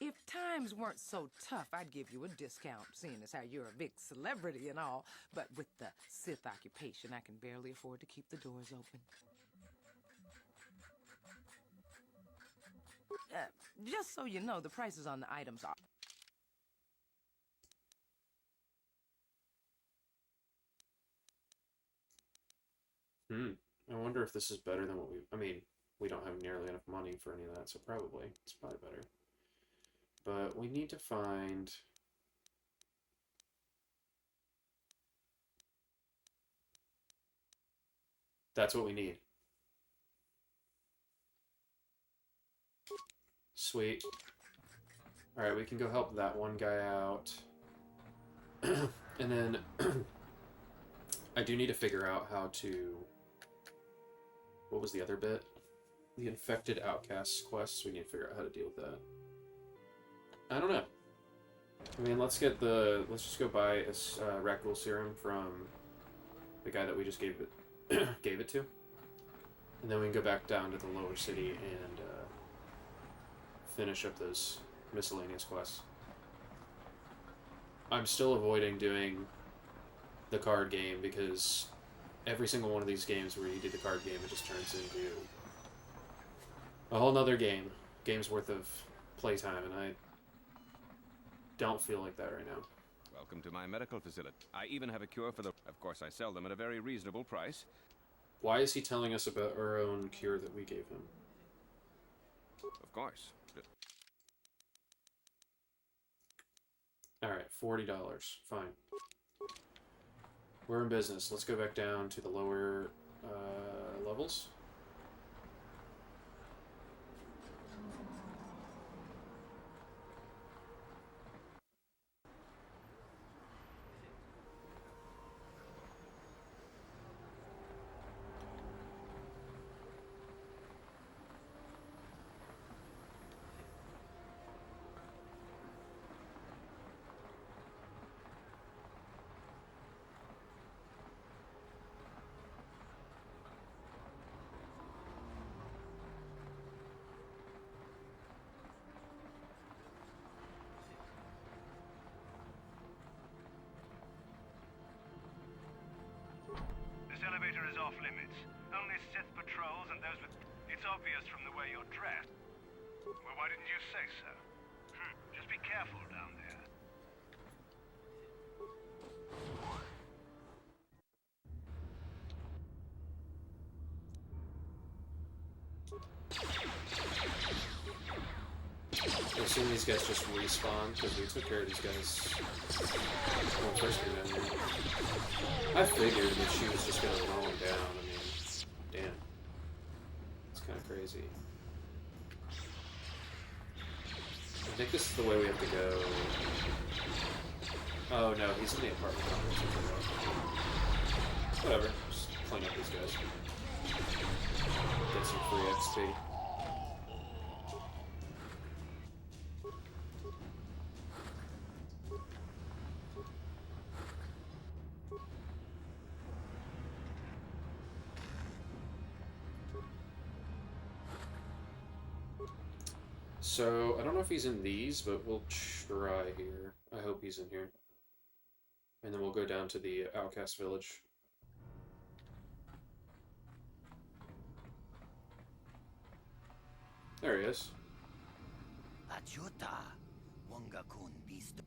If times weren't so tough, I'd give you a discount, seeing as how you're a big celebrity and all. But with the Sith occupation, I can barely afford to keep the doors open. Just so you know, the prices on the items are... I wonder if this is better than what we... I mean, we don't have nearly enough money for any of that, so probably. It's probably better. But we need to find... That's what we need. Sweet. Alright, we can go help that one guy out. And then... I do need to figure out how to What was the other bit? The infected outcasts quests. We need to figure out how to deal with that. I don't know. I mean, let's just go buy a rat ghoul serum from the guy that we just gave it to, and then we can go back down to the lower city and finish up those miscellaneous quests. I'm still avoiding doing the card game because every single one of these games where you do the card game, it just turns into a whole nother game's worth of playtime, and I don't feel like that right now. Welcome to my medical facility. I even have a cure for the... Of course, I sell them at a very reasonable price. Why is he telling us about our own cure that we gave him? Of course. Alright, $40. Fine. We're in business. Let's go back down to the lower levels. This elevator is off limits. Only Sith patrols and those with... It's obvious from the way you're dressed. Well, why didn't you say so? Just be careful down there. I assume these guys just respawn because we took care of these guys when we first came in here. I figured that she was just gonna roll them down. I mean, damn. It's kind of crazy. I think this is the way we have to go. Oh no, he's in the apartment complex. Whatever, just clean up these guys. Get some free XP. So, I don't know if he's in these, but we'll try here. I hope he's in here. And then we'll go down to the outcast village. There he is. Achuta, Wongakun Beast.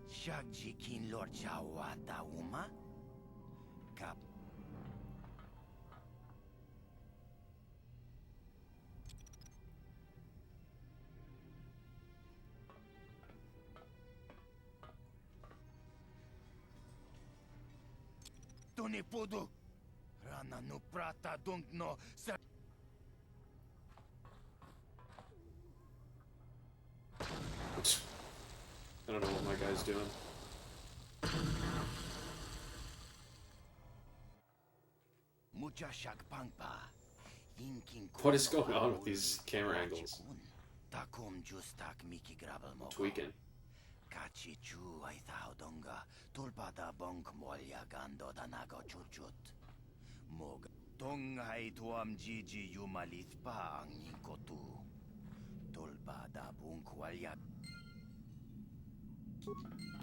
Shagji Kin Lord Chawata Uma? Kap. Tony Pudu. Rana no prata don't know. I don't know what my guy's doing. What is going on with these camera angles? I'm tweaking.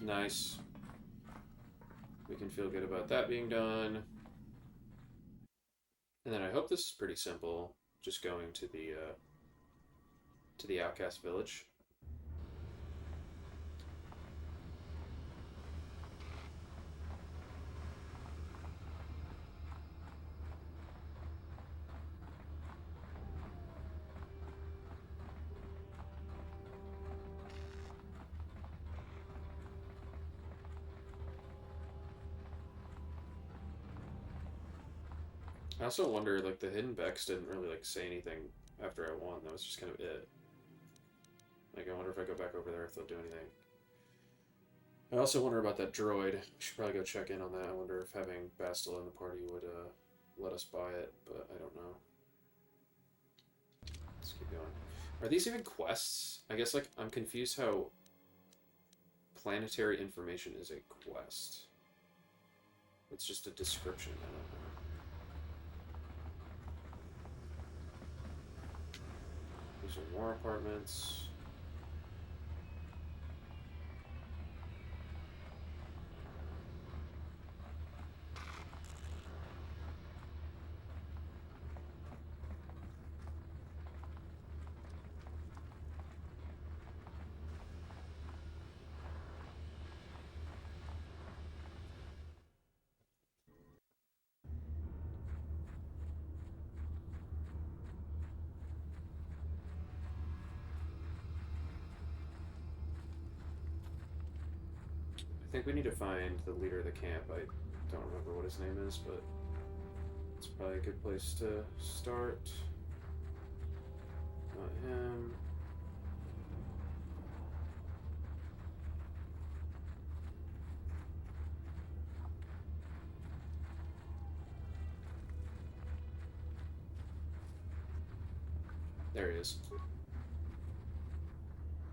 Nice. We can feel good about that being done. And then I hope this is pretty simple. Just going to the outcast village. I also wonder, like, the hidden Becks didn't really, like, say anything after I won. That was just kind of it. Like, I wonder if I go back over there if they'll do anything. I also wonder about that droid. We should probably go check in on that. I wonder if having Bastila in the party would let us buy it, but I don't know. Let's keep going. Are these even quests? I guess, like, I'm confused how planetary information is a quest. It's just a description, I don't know. These are more apartments. I think we need to find the leader of the camp. I don't remember what his name is, but it's probably a good place to start. Not him. There he is.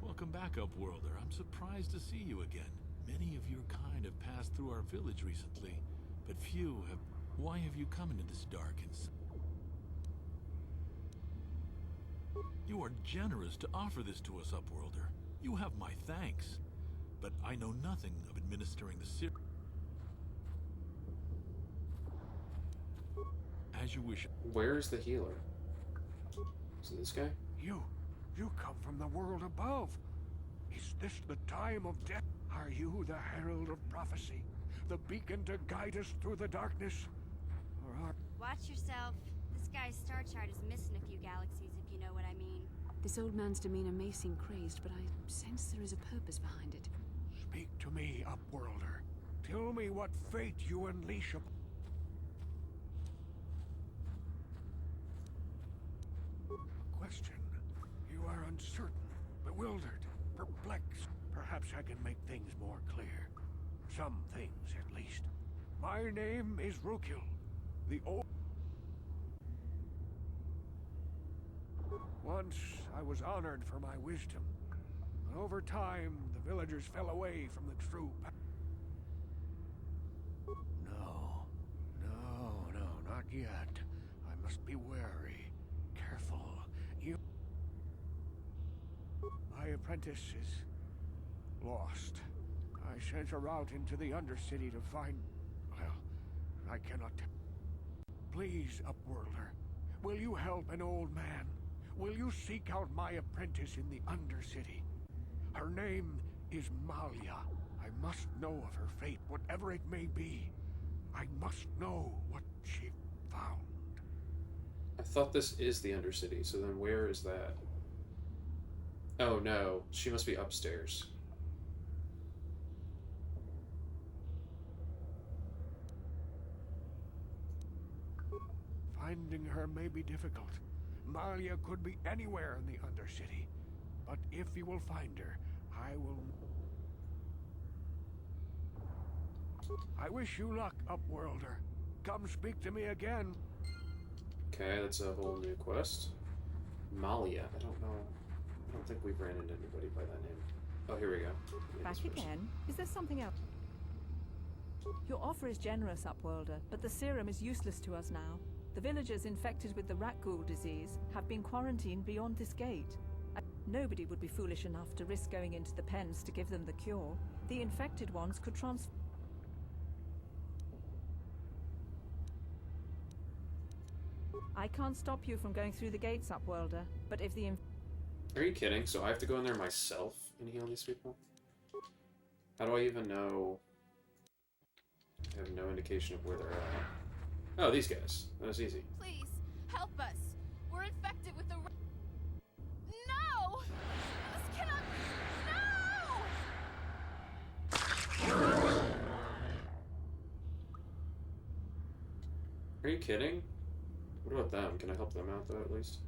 Welcome back, Upworlder. I'm surprised to see you again. Many of your kind have passed through our village recently, but few have... Why have you come into this dark and... You are generous to offer this to us, Upworlder. You have my thanks. But I know nothing of administering the serum. As you wish. Where's the healer? Is it this guy? You come from the world above. Is this the time of death? Are you the herald of prophecy? The beacon to guide us through the darkness? Or are... Watch yourself. This guy's star chart is missing a few galaxies, if you know what I mean. This old man's demeanor may seem crazed, but I sense there is a purpose behind it. Speak to me, Upworlder. Tell me what fate you unleash upon... Question. You are uncertain, bewildered, perplexed. Perhaps I can make things more clear. Some things, at least. My name is Rukil, the old... Once, I was honored for my wisdom. But over time, the villagers fell away from the true path. No, not yet. I must be wary, careful. My apprentice is lost. I sent her out into the Undercity to find... Well, I cannot... Please, Upworlder, will you help an old man? Will you seek out my apprentice in the Undercity? Her name is Malia. I must know of her fate, whatever it may be. I must know what she found. I thought this is the Undercity, so then where is that? Oh no, she must be upstairs. Finding her may be difficult. Malia could be anywhere in the Undercity. But if you will find her, I will... I wish you luck, Upworlder. Come speak to me again. Okay, that's a whole new quest. Malia, I don't know. I don't think we've ran into anybody by that name. Oh, here we go. Back again? Is there something else? Your offer is generous, Upworlder, but the serum is useless to us now. The villagers infected with the rat ghoul disease have been quarantined beyond this gate. Nobody would be foolish enough to risk going into the pens to give them the cure. The infected ones could transfer... I can't stop you from going through the gates, Upworlder, but if the... Are you kidding? So I have to go in there myself and heal these people? How do I even know? I have no indication of where they're at. Oh, these guys. That was easy. Please, help us. We're infected with the... No! This cannot... No! Are you kidding? What about them? Can I help them out, though, at least?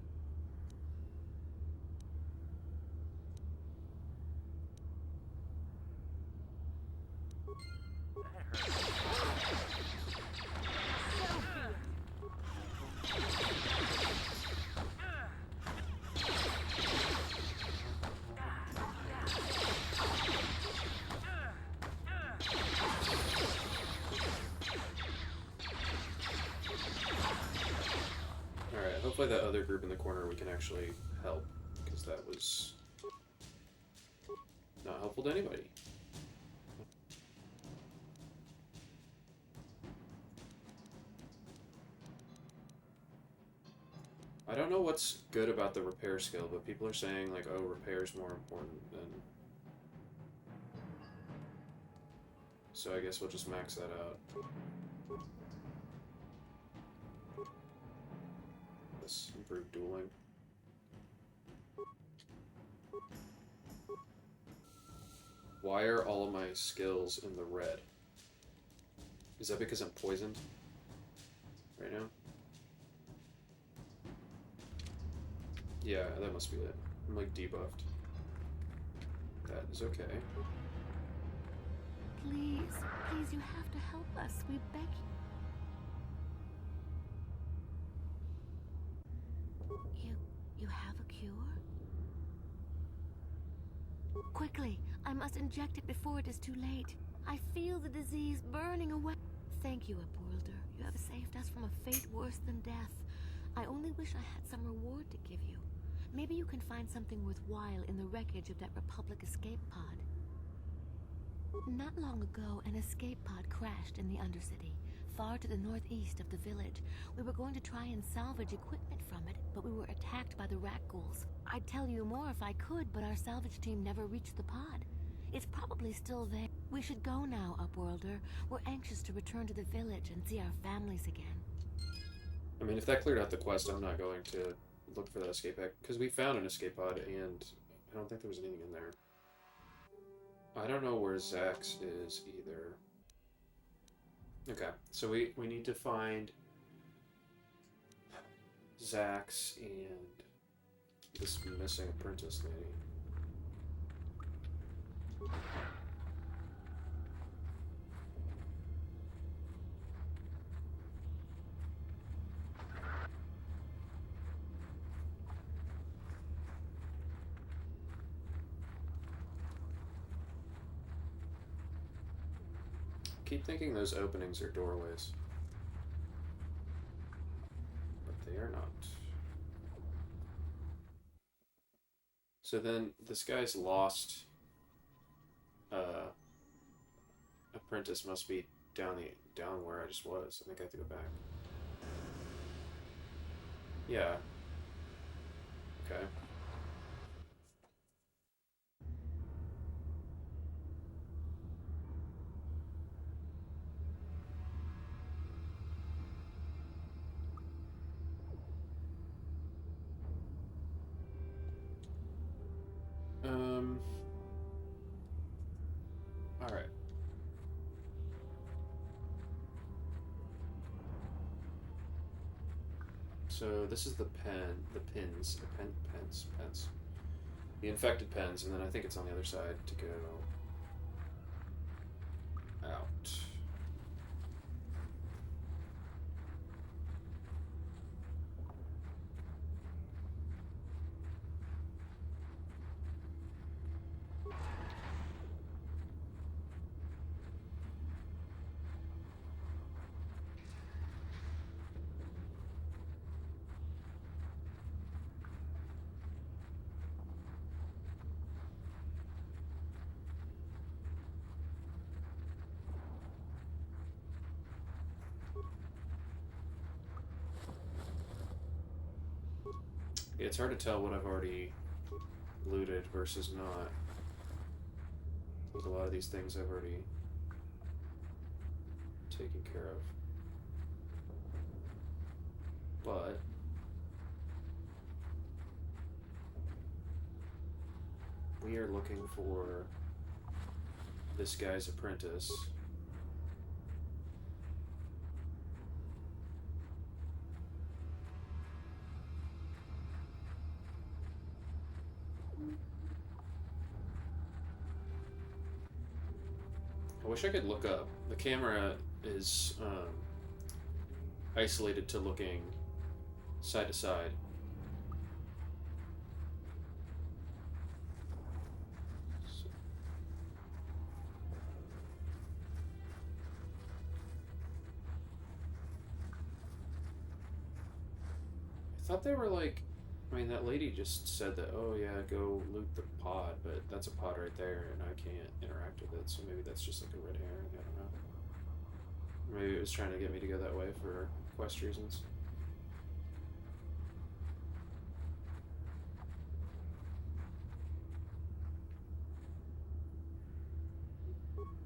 Alright, hopefully that other group in the corner we can actually help, because that was not helpful to anybody. I don't know what's good about the repair skill, but people are saying, like, oh, repair is more important than... So I guess we'll just max that out. Let's improve dueling. Why are all of my skills in the red? Is that because I'm poisoned right now? Yeah, that must be it. I'm like debuffed. That is okay. Please, please, you have to help us. We beg you. You have a cure? Quickly, I must inject it before it is too late. I feel the disease burning away. Thank you, Upworlder. You have saved us from a fate worse than death. I only wish I had some reward to give you. Maybe you can find something worthwhile in the wreckage of that Republic escape pod. Not long ago, an escape pod crashed in the Undercity, far to the northeast of the village. We were going to try and salvage equipment from it, but we were attacked by the rat ghouls. I'd tell you more if I could, but our salvage team never reached the pod. It's probably still there. We should go now, Upworlder. We're anxious to return to the village and see our families again. I mean, if that cleared out the quest, I'm not going to look for that escape pod, because we found an escape pod, and I don't think there was anything in there. I don't know where Zax is either. Okay, so we need to find Zax and this missing apprentice lady. Keep thinking those openings are doorways, but they are not. So then this guy's lost apprentice must be down where I just was. I think I have to go back. Yeah. Okay. All right. So this is the pins, pens. The infected pens, and then I think it's on the other side to go out. Yeah, it's hard to tell what I've already looted versus not. There's a lot of these things I've already taken care of. But we are looking for this guy's apprentice. I wish I could look up. The camera is isolated to looking side to side. I thought they were like, I mean, that lady just said that, oh yeah, go loot the pod, but that's a pod right there, and I can't interact with it, so maybe that's just like a red herring, I don't know. Maybe it was trying to get me to go that way for quest reasons.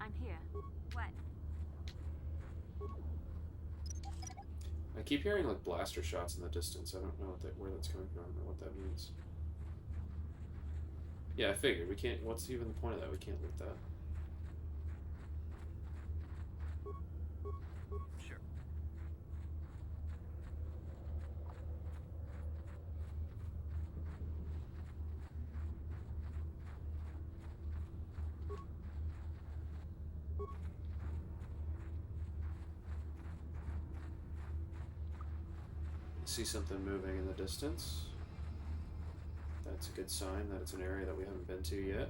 I'm here. What? I keep hearing like blaster shots in the distance. I don't know where that's coming from or what that means. Yeah, I figured we can't. What's even the point of that? We can't loot that. Sure. See something moving in the distance. That's a good sign that it's an area that we haven't been to yet.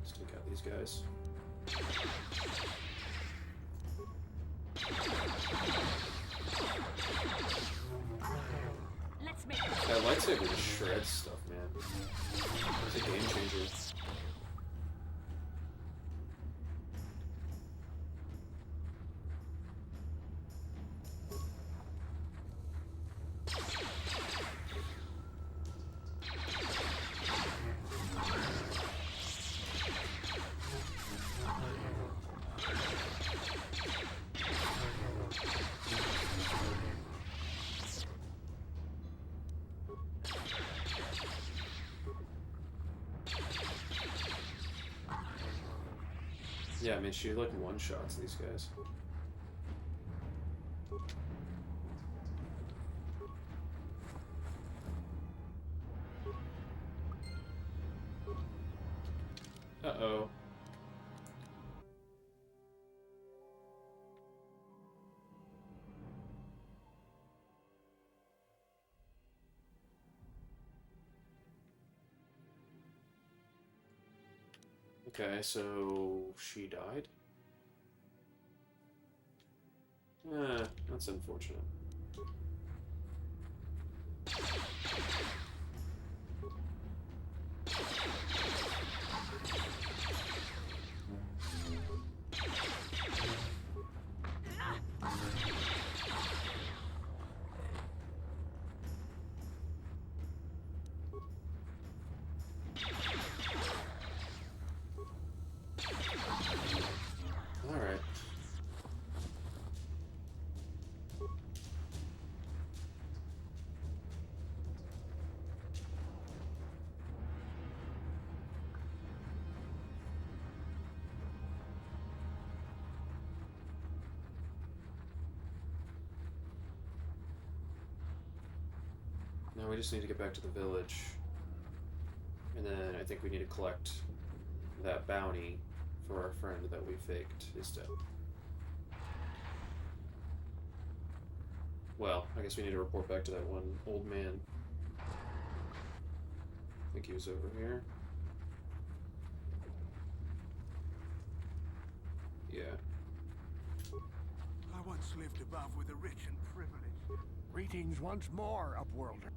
Let's take out these guys. Let's make That lightsaber just shreds stuff, man. It's a game changer. Yeah, I mean, she like one-shots these guys. Uh-oh. Okay, so she died? That's unfortunate. Alright. Now we just need to get back to the village. And then I think we need to collect that bounty for our friend that we faked his death. Well, I guess we need to report back to that one old man. I think he was over here. Yeah. I once lived above with the rich and privileged. Greetings once more, Upworlder.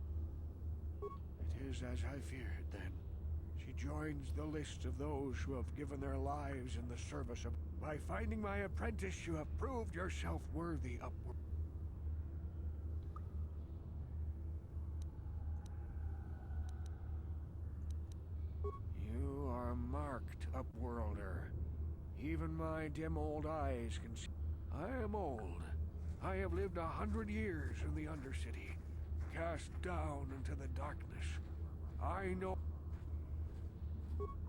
It is as I feared then. She joins the list of those who have given their lives in the service of... By finding my apprentice, you have proved yourself worthy, Upworld. You are marked, Upworlder. Even my dim old eyes can see. I am old. I have lived 100 years in the Undercity, cast down into the darkness. I know...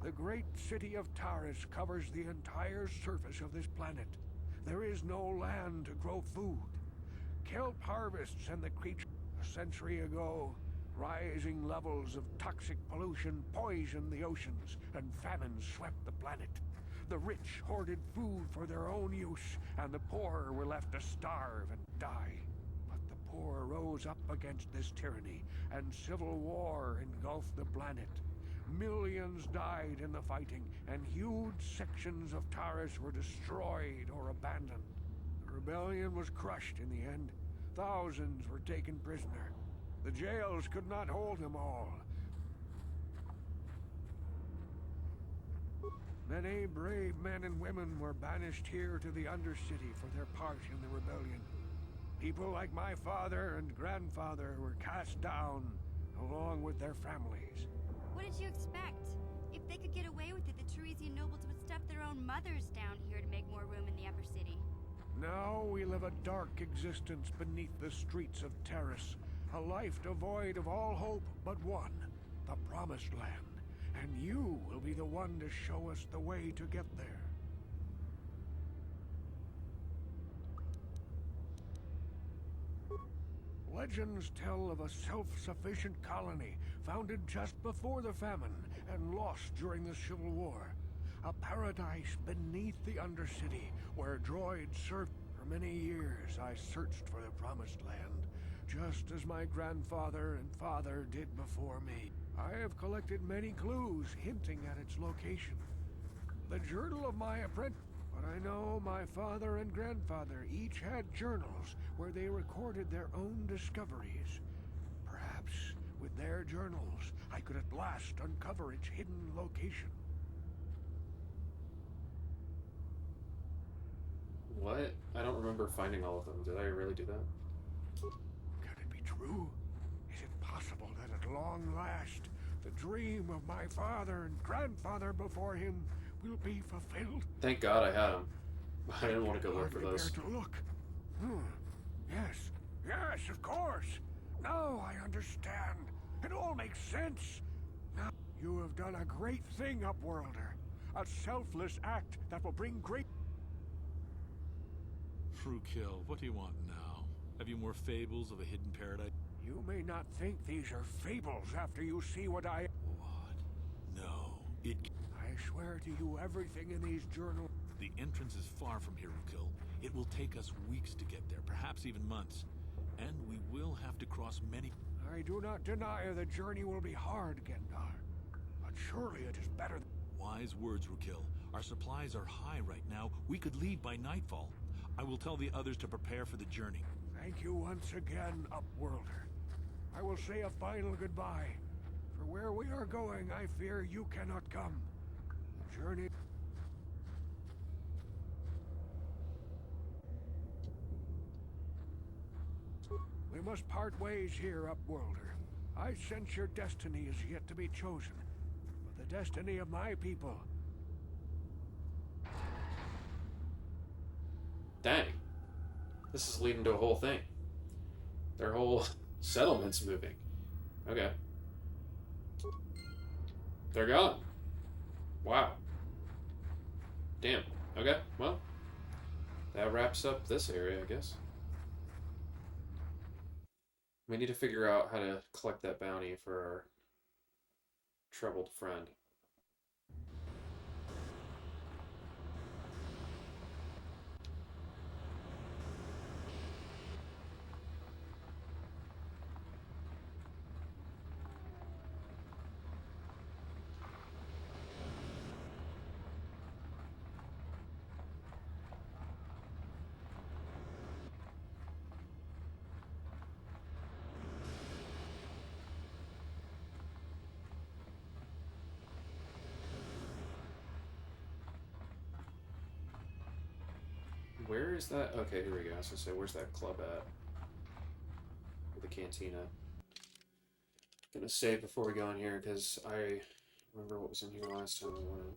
The great city of Taris covers the entire surface of this planet. There is no land to grow food. Kelp harvests and the creatures... A century ago, rising levels of toxic pollution poisoned the oceans, and famine swept the planet. The rich hoarded food for their own use, and the poor were left to starve and die. But the poor rose up against this tyranny, and civil war engulfed the planet. Millions died in the fighting, and huge sections of Taris were destroyed or abandoned. The rebellion was crushed in the end. Thousands were taken prisoner. The jails could not hold them all. Many brave men and women were banished here to the Undercity for their part in the rebellion. People like my father and grandfather were cast down, along with their families. What did you expect? If they could get away with it, the Teresian nobles would stuff their own mothers down here to make more room in the upper city. Now we live a dark existence beneath the streets of Taris, a life devoid of all hope but one, the Promised Land. And you will be the one to show us the way to get there. Legends tell of a self-sufficient colony founded just before the famine and lost during the Civil War. A paradise beneath the Undercity where droids served. For many years I searched for the Promised Land, just as my grandfather and father did before me. I have collected many clues hinting at its location. The journal of my apprentice. But I know my father and grandfather each had journals where they recorded their own discoveries. Perhaps with their journals, I could at last uncover its hidden location. What? I don't remember finding all of them. Did I really do that? Can it be true? Is it possible that at long last, the dream of my father and grandfather before him will be fulfilled? Thank God I had them. I didn't want to go look for Hardly those. bear to look. Yes, yes, of course. Now I understand. It all makes sense. Now you have done a great thing, Upworlder. A selfless act that will bring great... Frukill, what do you want now? Have you more fables of a hidden paradise? You may not think these are fables after you see what I... What? No, it... I swear to you everything in these journals... The entrance is far from here, Frukill. It will take us weeks to get there, perhaps even months. And we will have to cross many... I do not deny the journey will be hard, Gendar. But surely it is better than... Wise words, Frukill. Our supplies are high right now. We could leave by nightfall. I will tell the others to prepare for the journey. Thank you once again, Upworlder. I will say a final goodbye. For where we are going, I fear you cannot come. The journey... We must part ways here, Upworlder. I sense your destiny is yet to be chosen. But the destiny of my people... Dang. This is leading to a whole thing. Their whole settlement's moving. Okay. They're gone. Wow. Damn. Okay, well. That wraps up this area, I guess. We need to figure out how to collect that bounty for our troubled friend. Where is that? Okay, here we go. I was gonna say, where's that club at? The cantina. Gonna save before we go in here because I remember what was in here last time we went.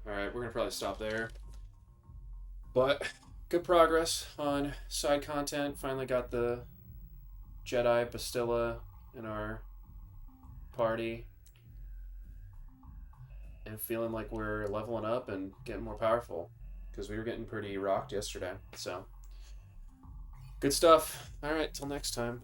Alright, we're gonna probably stop there. But good progress on side content. Finally got the Jedi Bastila in our party and feeling like we're leveling up and getting more powerful because we were getting pretty rocked yesterday. So good stuff. All right, till next time.